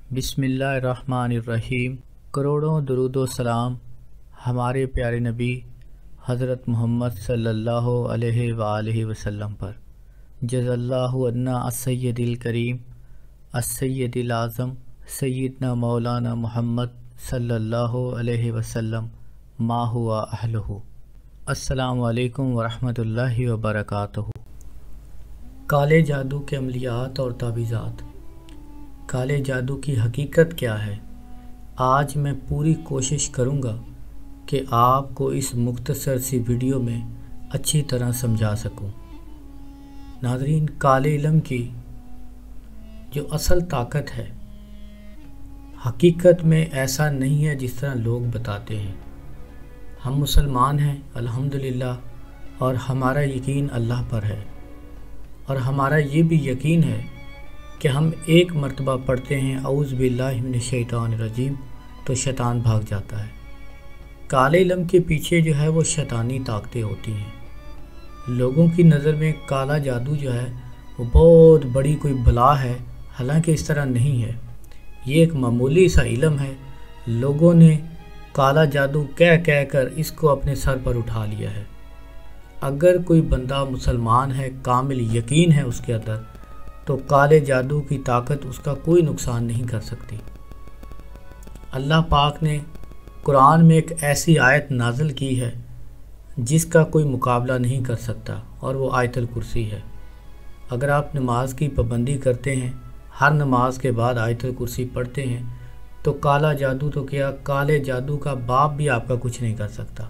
بسم اللہ الرحمن الرحیم۔ کروڑوں درود و سلام ہمارے پیارے نبی حضرت محمد صلی اللہ علیہ وآلہ وسلم پر۔ جزا اللہ عنا السید الکریم السید الاعظم سیدنا مولانا محمد صلی اللہ علیہ وسلم ما ہوا اہلہ۔ السلام علیکم ورحمۃ اللہ وبرکاتہ۔ کالے جادو کے عملیات اور تعویذات۔ کالے جادو کی حقیقت کیا ہے؟ آج میں پوری کوشش کروں گا کہ آپ کو اس مختصر سی ویڈیو میں اچھی طرح سمجھا سکوں۔ ناظرین، کالے علم کی جو اصل طاقت ہے حقیقت میں ایسا نہیں ہے جس طرح لوگ بتاتے ہیں۔ ہم مسلمان ہیں الحمدللہ، اور ہمارا یقین اللہ پر ہے، اور ہمارا یہ بھی یقین ہے کہ ہم ایک مرتبہ پڑھتے ہیں اعوذ باللہ من الشیطان الرجیم تو شیطان بھاگ جاتا ہے۔ کالے علم کے پیچھے جو ہے وہ شیطانی طاقتیں ہوتی ہیں۔ لوگوں کی نظر میں کالا جادو جو ہے وہ بہت بڑی کوئی بلا ہے، حالانکہ اس طرح نہیں ہے۔ یہ ایک معمولی سا علم ہے، لوگوں نے کالا جادو کہہ کر اس کو اپنے سر پر اٹھا لیا ہے۔ اگر کوئی بندہ مسلمان ہے، کامل یقین ہے اس کے اندر، تو کالے جادو کی طاقت اس کا کوئی نقصان نہیں کر سکتی۔ اللہ پاک نے قرآن میں ایک ایسی آیت نازل کی ہے جس کا کوئی مقابلہ نہیں کر سکتا، اور وہ آیت الکرسی ہے۔ اگر آپ نماز کی پابندی کرتے ہیں، ہر نماز کے بعد آیت الکرسی پڑھتے ہیں، تو کالا جادو تو کیا، کالے جادو کا باپ بھی آپ کا کچھ نہیں کر سکتا۔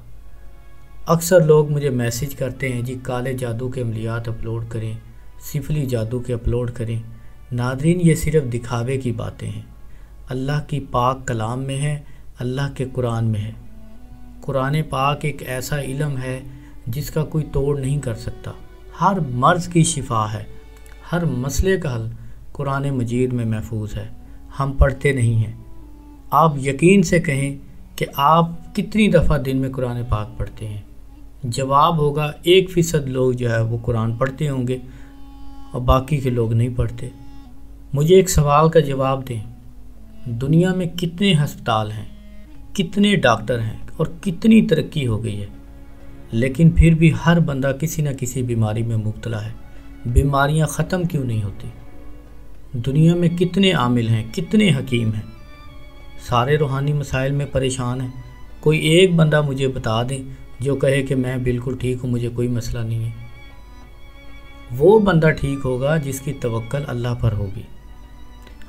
اکثر لوگ مجھے میسج کرتے ہیں جی کالے جادو کے عملیات اپلوڈ کریں، سفلی جادو کے اپلوڈ کریں۔ ناظرین، یہ صرف دکھاوے کی باتیں ہیں۔ اللہ کی پاک کلام میں ہے، اللہ کے قرآن میں ہے۔ قرآن پاک ایک ایسا علم ہے جس کا کوئی توڑ نہیں کر سکتا۔ ہر مرض کی شفا ہے، ہر مسئلے کا حل قرآن مجید میں محفوظ ہے۔ ہم پڑھتے نہیں ہیں۔ آپ یقین سے کہیں کہ آپ کتنی دفعہ دن میں قرآن پاک پڑھتے ہیں؟ جواب ہوگا 1% لوگ جو ہے وہ قرآن پڑھتے ہوں گے اور باقی کے لوگ نہیں پڑھتے۔ مجھے ایک سوال کا جواب دیں، دنیا میں کتنے ہسپتال ہیں، کتنے ڈاکٹر ہیں، اور کتنی ترقی ہو گئی ہے، لیکن پھر بھی ہر بندہ کسی نہ کسی بیماری میں مبتلا ہے۔ بیماریاں ختم کیوں نہیں ہوتی؟ دنیا میں کتنے عامل ہیں، کتنے حکیم ہیں، سارے روحانی مسائل میں پریشان ہیں۔ کوئی ایک بندہ مجھے بتا دیں جو کہے کہ میں بالکل ٹھیک ہوں، مجھے کوئی مسئلہ نہیں ہے۔ وہ بندہ ٹھیک ہوگا جس کی توکل اللہ پر ہوگی۔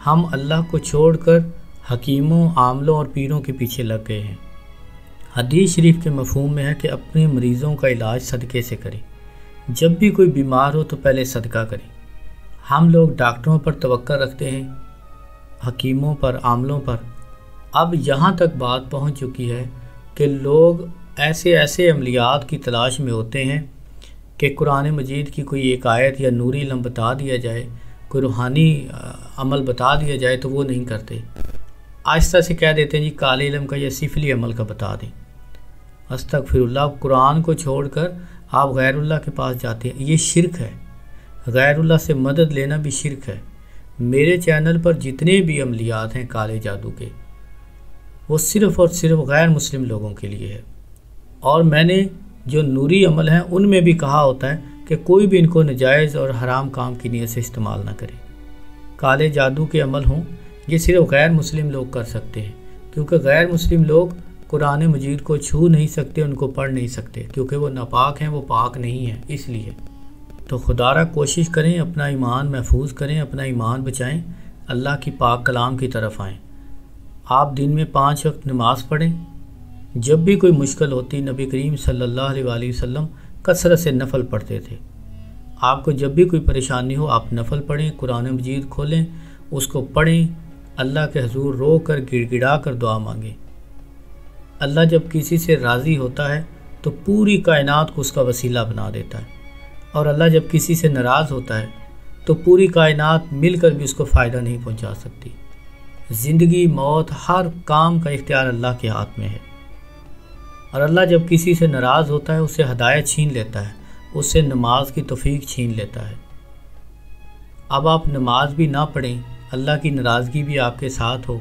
ہم اللہ کو چھوڑ کر حکیموں، عاملوں اور پیروں کے پیچھے لگ گئے ہیں۔ حدیث شریف کے مفہوم میں ہے کہ اپنے مریضوں کا علاج صدقے سے کریں۔ جب بھی کوئی بیمار ہو تو پہلے صدقہ کریں۔ ہم لوگ ڈاکٹروں پر توکل رکھتے ہیں، حکیموں پر، عاملوں پر۔ اب یہاں تک بات پہنچ چکی ہے کہ لوگ ایسے عملیات کی تلاش میں ہوتے ہیں کہ قرآن مجید کی کوئی ایک آیت یا نوری علم بتا دیا جائے، کوئی روحانی عمل بتا دیا جائے تو وہ نہیں کرتے۔ آہستہ سے کہہ دیتے ہیں جی کالے علم کا یا سفلی عمل کا بتا دیں۔ استغفر اللہ، قرآن کو چھوڑ کر آپ غیر اللہ کے پاس جاتے ہیں، یہ شرک ہے۔ غیر اللہ سے مدد لینا بھی شرک ہے۔ میرے چینل پر جتنے بھی عملیات ہیں کالے جادو کے، وہ صرف اور صرف غیر مسلم لوگوں کے لیے ہے، اور میں نے جو نوری عمل ہیں ان میں بھی کہا ہوتا ہے کہ کوئی بھی ان کو نجائز اور حرام کام کی نیت سے استعمال نہ کرے۔ کالے جادو کے عمل ہوں یہ صرف غیر مسلم لوگ کر سکتے ہیں، کیونکہ غیر مسلم لوگ قرآن مجید کو چھو نہیں سکتے، ان کو پڑھ نہیں سکتے، کیونکہ وہ ناپاک ہیں، وہ پاک نہیں ہیں۔ اس لیے تو خدا را کوشش کریں، اپنا ایمان محفوظ کریں، اپنا ایمان بچائیں، اللہ کی پاک کلام کی طرف آئیں۔ آپ دن میں 5 وقت نماز پڑھیں۔ جب بھی کوئی مشکل ہوتی، نبی کریم صلی اللہ علیہ وآلہ وسلم کثرت سے نفل پڑھتے تھے۔ آپ کو جب بھی کوئی پریشانی ہو آپ نفل پڑھیں، قرآن مجید کھولیں، اس کو پڑھیں، اللہ کے حضور رو کر گڑ گڑا کر دعا مانگیں۔ اللہ جب کسی سے راضی ہوتا ہے تو پوری کائنات کو اس کا وسیلہ بنا دیتا ہے، اور اللہ جب کسی سے ناراض ہوتا ہے تو پوری کائنات مل کر بھی اس کو فائدہ نہیں پہنچا سکتی۔ زندگی، موت، ہر کام کا اختیار اللہ کے ہاتھ میں ہے، اور اللہ جب کسی سے ناراض ہوتا ہے اس سے ہدایت چھین لیتا ہے، اس سے نماز کی توفیق چھین لیتا ہے۔ اب آپ نماز بھی نہ پڑھیں، اللہ کی ناراضگی بھی آپ کے ساتھ ہو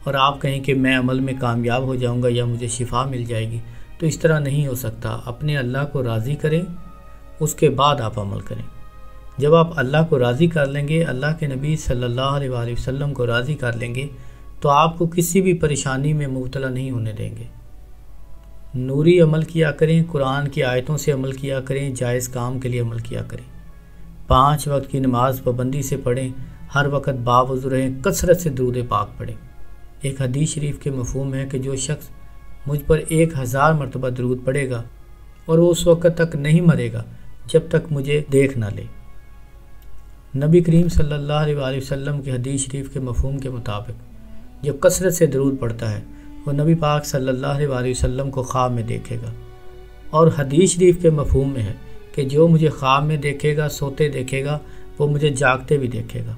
اور آپ کہیں کہ میں عمل میں کامیاب ہو جاؤں گا یا مجھے شفا مل جائے گی، تو اس طرح نہیں ہو سکتا۔ اپنے اللہ کو راضی کریں، اس کے بعد آپ عمل کریں۔ جب آپ اللہ کو راضی کر لیں گے، اللہ کے نبی صلی اللہ علیہ وآلہ وسلم کو راضی کر لیں گے، تو آپ کو کسی بھی پریشانی میں مبتلا نہیں ہونے دیں گے۔ نوری عمل کیا کریں، قرآن کی آیتوں سے عمل کیا کریں، جائز کام کے لیے عمل کیا کریں، 5 وقت کی نماز پابندی سے پڑھیں، ہر وقت باوضو رہیں، کثرت سے درود پاک پڑھیں۔ ایک حدیث شریف کے مفہوم ہے کہ جو شخص مجھ پر 1000 مرتبہ درود پڑھے گا اور وہ اس وقت تک نہیں مرے گا جب تک مجھے دیکھ نہ لے۔ نبی کریم صلی اللہ علیہ وآلہ وسلم کی حدیث شریف کے مفہوم کے مطابق جو کثرت سے درود پڑھتا ہے وہ نبی پاک صلی اللہ علیہ وآلہ وسلم کو خواب میں دیکھے گا، اور حدیث شریف کے مفہوم میں ہے کہ جو مجھے خواب میں دیکھے گا، سوتے دیکھے گا، وہ مجھے جاگتے بھی دیکھے گا۔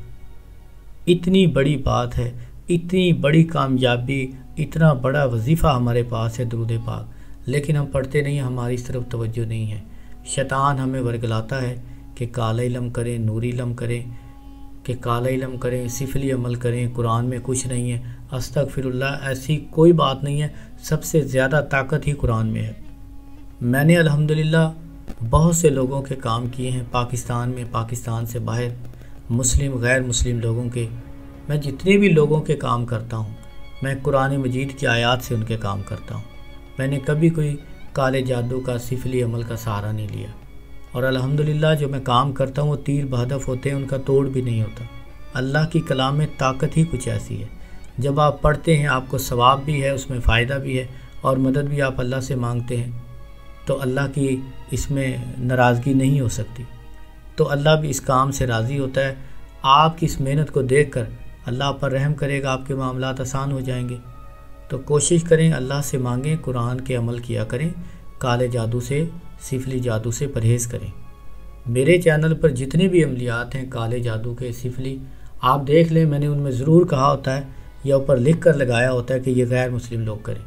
اتنی بڑی بات ہے، اتنی بڑی کامیابی، اتنا بڑا وظیفہ ہمارے پاس ہے درود پاک، لیکن ہم پڑھتے نہیں، ہماری اس طرف توجہ نہیں ہے۔ شیطان ہمیں ورگلاتا ہے کہ کالا علم کریں، نوری علم کریں، کہ کالا علم کریں، سفلی عمل کریں، قرآن میں کچھ نہیں ہے۔ استغفر اللہ، ایسی کوئی بات نہیں ہے، سب سے زیادہ طاقت ہی قرآن میں ہے۔ میں نے الحمدللہ بہت سے لوگوں کے کام کیے ہیں، پاکستان میں، پاکستان سے باہر، مسلم غیر مسلم لوگوں کے۔ میں جتنے بھی لوگوں کے کام کرتا ہوں، میں قرآن مجید کی آیات سے ان کے کام کرتا ہوں۔ میں نے کبھی کوئی کالے جادو کا، سفلی عمل کا سہارا نہیں لیا، اور الحمدللہ جو میں کام کرتا ہوں وہ تیر بہدف ہوتے ہیں، ان کا توڑ بھی نہیں ہوتا۔ اللہ کی کلام میں طاقت ہی کچھ ایسی ہے، جب آپ پڑھتے ہیں آپ کو ثواب بھی ہے، اس میں فائدہ بھی ہے، اور مدد بھی آپ اللہ سے مانگتے ہیں، تو اللہ کی اس میں ناراضگی نہیں ہو سکتی، تو اللہ بھی اس کام سے راضی ہوتا ہے۔ آپ کی اس محنت کو دیکھ کر اللہ پر رحم کرے گا، آپ کے معاملات آسان ہو جائیں گے۔ تو کوشش کریں، اللہ سے مانگیں، قرآن کے عمل کیا کریں، کالے جادو سے، سفلی جادو سے پرہیز کریں۔ میرے چینل پر جتنے بھی عملیات ہیں کالے جادو کے، سفلی، آپ دیکھ لیں، میں نے ان میں ضرور کہا ہوتا ہے یا اوپر لکھ کر لگایا ہوتا ہے کہ یہ غیر مسلم لوگ کریں۔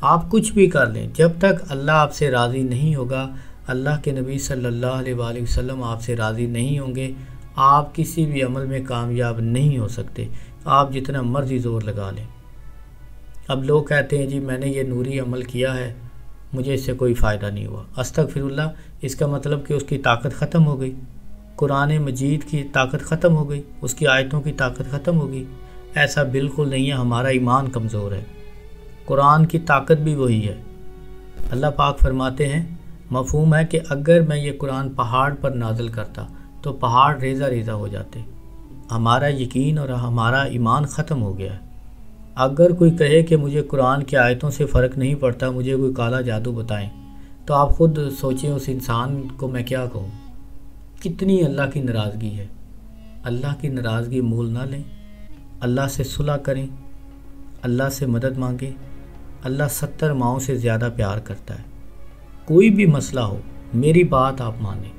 آپ کچھ بھی کر لیں، جب تک اللہ آپ سے راضی نہیں ہوگا، اللہ کے نبی صلی اللہ علیہ وآلہ وسلم آپ سے راضی نہیں ہوں گے، آپ کسی بھی عمل میں کامیاب نہیں ہو سکتے، آپ جتنا مرضی زور لگا لیں۔ اب لوگ کہتے ہیں جی میں نے یہ نوری عمل کیا ہے، مجھے اس سے کوئی فائدہ نہیں ہوا۔ استغفر اللہ، اس کا مطلب کہ اس کی طاقت ختم ہو گئی، قرآن مجید کی طاقت ختم ہو گئی، اس کی آیتوں کی طاقت ختم ہو گئی۔ ایسا بالکل نہیں ہے، ہمارا ایمان کمزور ہے، قرآن کی طاقت بھی وہی ہے۔ اللہ پاک فرماتے ہیں، مفہوم ہے کہ اگر میں یہ قرآن پہاڑ پر نازل کرتا تو پہاڑ ریزہ ریزہ ہو جاتے۔ ہمارا یقین اور ہمارا ایمان ختم ہو گیا ہے۔ اگر کوئی کہے کہ مجھے قرآن کی آیتوں سے فرق نہیں پڑتا، مجھے کوئی کالا جادو بتائیں، تو آپ خود سوچیں اس انسان کو میں کیا کہوں۔ کتنی اللہ کی ناراضگی ہے۔ اللہ کی ناراضگی مول نہ لیں، اللہ سے صلح کریں، اللہ سے مدد مانگیں۔ اللہ 70 ماؤں سے زیادہ پیار کرتا ہے۔ کوئی بھی مسئلہ ہو، میری بات آپ مانیں،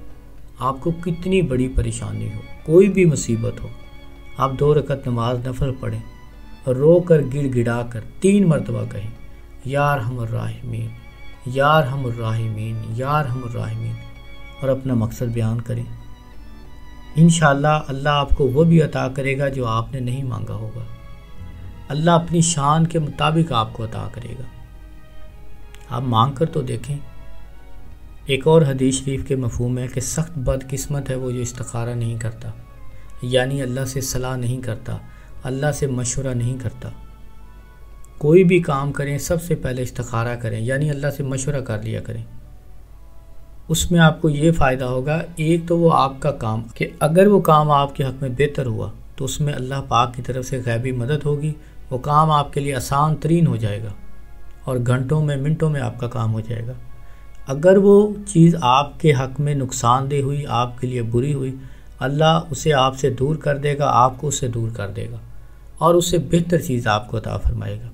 آپ کو کتنی بڑی پریشانی ہو، کوئی بھی مصیبت ہو، آپ 2 رکعت نماز نفل پڑھیں، رو کر گڑ گڑا کر 3 مرتبہ کہیں، یا ارحم الراحمین، یا ارحم الراحمین، یا ارحم الراحمین، اور اپنا مقصد بیان کریں۔ انشاءاللہ اللہ آپ کو وہ بھی عطا کرے گا جو آپ نے نہیں مانگا ہوگا۔ اللہ اپنی شان کے مطابق آپ کو عطا کرے گا، آپ مانگ کر تو دیکھیں۔ ایک اور حدیث شریف کے مفہوم ہے کہ سخت بد قسمت ہے وہ جو استخارہ نہیں کرتا، یعنی اللہ سے صلاح نہیں کرتا، اللہ سے مشورہ نہیں کرتا۔ کوئی بھی کام کریں سب سے پہلے استخارہ کریں، یعنی اللہ سے مشورہ کر لیا کریں۔ اس میں آپ کو یہ فائدہ ہوگا، ایک تو وہ آپ کا کام کہ اگر وہ کام آپ کے حق میں بہتر ہوا تو اس میں اللہ پاک کی طرف سے غیبی مدد ہوگی، وہ کام آپ کے لیے آسان ترین ہو جائے گا اور گھنٹوں میں منٹوں میں آپ کا کام ہو جائے گا۔ اگر وہ چیز آپ کے حق میں نقصان دہ ہوئی، آپ کے لیے بری ہوئی، اللہ اسے آپ سے دور کر دے گا، آپ کو اس سے دور کر دے گا اور اس سے بہتر چیز آپ کو عطا فرمائے گا۔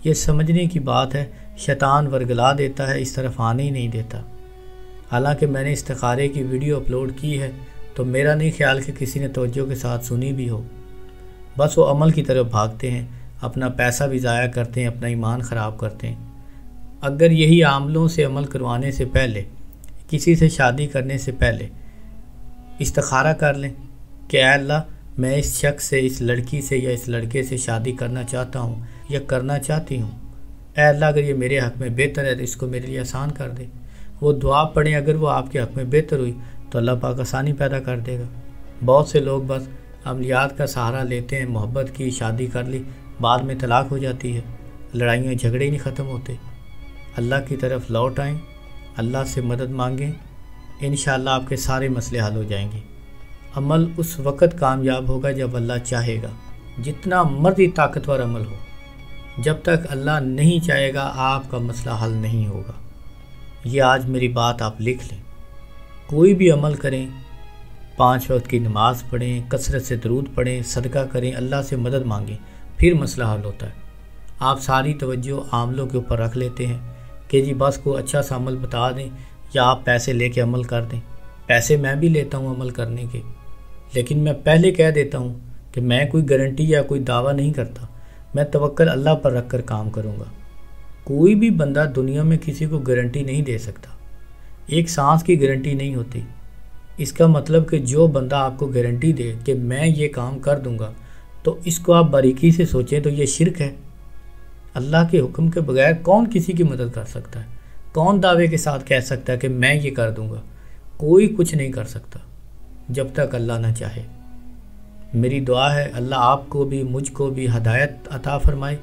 یہ سمجھنے کی بات ہے، شیطان ورگلا دیتا ہے، اس طرف آنے ہی نہیں دیتا۔ حالانکہ میں نے استخارے کی ویڈیو اپلوڈ کی ہے تو میرا نہیں خیال کہ کسی نے توجہ کے ساتھ سنی بھی ہو، بس وہ عمل کی طرف بھاگتے ہیں، اپنا پیسہ بھی ضائع کرتے ہیں، اپنا ایمان خراب کرتے ہیں۔ اگر یہی عاملوں سے عمل کروانے سے پہلے، کسی سے شادی کرنے سے پہلے استخارہ کر لیں کہ اے اللہ میں اس شخص سے، اس لڑکی سے یا اس لڑکے سے شادی کرنا چاہتا ہوں یا کرنا چاہتی ہوں، اے اللہ اگر یہ میرے حق میں بہتر ہے تو اس کو میرے لیے آسان کر دے۔ وہ دعا پڑھیں، اگر وہ آپ کے حق میں بہتر ہوئی تو اللہ پاک آسانی پیدا کر دے گا۔ بہت سے لوگ بس عملیات کا سہارا لیتے ہیں، محبت کی، شادی کر لی، بعد میں طلاق ہو جاتی ہے، لڑائیاں جھگڑے ہی نہیں ختم ہوتے۔ اللہ کی طرف لوٹ آئیں، اللہ سے مدد مانگیں، انشاءاللہ آپ کے سارے مسئلے حل ہو جائیں گے۔ عمل اس وقت کامیاب ہوگا جب اللہ چاہے گا، جتنا مرضی طاقتور عمل ہو، جب تک اللہ نہیں چاہے گا آپ کا مسئلہ حل نہیں ہوگا۔ یہ آج میری بات آپ لکھ لیں۔ کوئی بھی عمل کریں، 5 وقت کی نماز پڑھیں، کثرت سے درود پڑھیں، صدقہ کریں، اللہ سے مدد مانگیں، پھر مسئلہ حل ہوتا ہے۔ آپ ساری توجہ عاملوں کے اوپر رکھ لیتے ہیں کہ جی بس کو اچھا سا عمل بتا دیں یا آپ پیسے لے کے عمل کر دیں۔ پیسے میں بھی لیتا ہوں عمل کرنے کے، لیکن میں پہلے کہہ دیتا ہوں کہ میں کوئی گارنٹی یا کوئی دعویٰ نہیں کرتا، میں توکل اللہ پر رکھ کر کام کروں گا۔ کوئی بھی بندہ دنیا میں کسی کو گارنٹی نہیں دے سکتا، ایک سانس کی گارنٹی نہیں ہوتی۔ اس کا مطلب کہ جو بندہ آپ کو گارنٹی دے کہ میں یہ کام کر دوں گا تو اس کو آپ باریکی سے سوچیں تو یہ شرک ہے۔ اللہ کے حکم کے بغیر کون کسی کی مدد کر سکتا ہے؟ کون دعوے کے ساتھ کہہ سکتا ہے کہ میں یہ کر دوں گا؟ کوئی کچھ نہیں کر سکتا جب تک اللہ نہ چاہے۔ میری دعا ہے اللہ آپ کو بھی مجھ کو بھی ہدایت عطا فرمائے،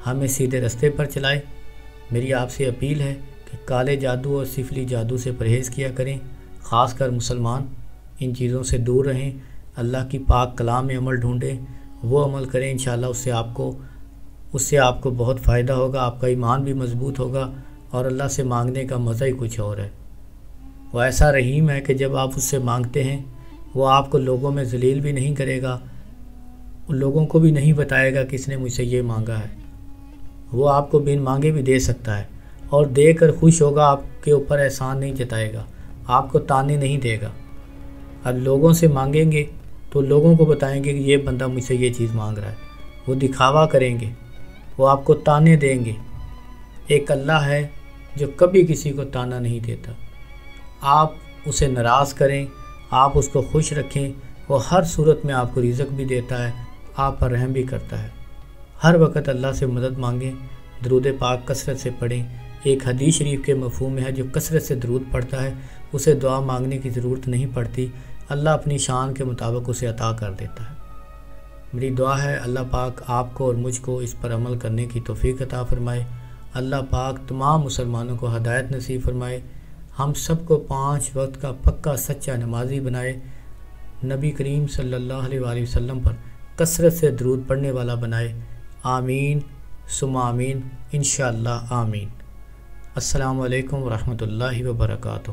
ہمیں سیدھے رستے پر چلائے۔ میری آپ سے اپیل ہے کہ کالے جادو اور سفلی جادو سے پرہیز کیا کریں، خاص کر مسلمان ان چیزوں سے دور رہیں، اللہ کی پاک کلام میں عمل ڈھونڈیں، وہ عمل کریں، انشاءاللہ اس سے آپ کو بہت فائدہ ہوگا، آپ کا ایمان بھی مضبوط ہوگا اور اللہ سے مانگنے کا مزہ ہی کچھ اور ہے۔ وہ ایسا رحیم ہے کہ جب آپ اس سے مانگتے ہیں وہ آپ کو لوگوں میں ذلیل بھی نہیں کرے گا، لوگوں کو بھی نہیں بتائے گا کہ اس نے مجھ سے یہ مانگا ہے۔ وہ آپ کو بن مانگے بھی دے سکتا ہے اور دے کر خوش ہوگا، آپ کے اوپر احسان نہیں جتائے گا، آپ کو تانے نہیں دے گا۔ اب لوگوں سے مانگیں گے تو لوگوں کو بتائیں گے کہ یہ بندہ مجھ سے یہ چیز مانگ رہا ہے، وہ دکھاوا کریں گے، وہ آپ کو تانے دیں گے۔ ایک اللہ ہے جو کبھی کسی کو تانا نہیں دیتا۔ آپ اسے ناراض کریں، آپ اس کو خوش رکھیں، وہ ہر صورت میں آپ کو رزق بھی دیتا ہے، آپ پر رحم بھی کرتا ہے۔ ہر وقت اللہ سے مدد مانگیں، درود پاک کثرت سے پڑھیں۔ ایک حدیث شریف کے مفہوم میں ہے جو کثرت سے درود پڑھتا ہے اسے دعا مانگنے کی ضرورت نہیں پڑتی، اللہ اپنی شان کے مطابق اسے عطا کر دیتا ہے۔ میری دعا ہے اللہ پاک آپ کو اور مجھ کو اس پر عمل کرنے کی توفیق عطا فرمائے۔ اللہ پاک تمام مسلمانوں کو ہدایت نصیب فرمائے، ہم سب کو 5 وقت کا پکا سچا نمازی بنائے، نبی کریم صلی اللہ علیہ وآلہ وسلم پر کثرت سے درود پڑھنے والا بنائے۔ آمین ثم آمین، انشاءاللہ آمین۔ السلام علیکم ورحمۃ اللہ وبرکاتہ۔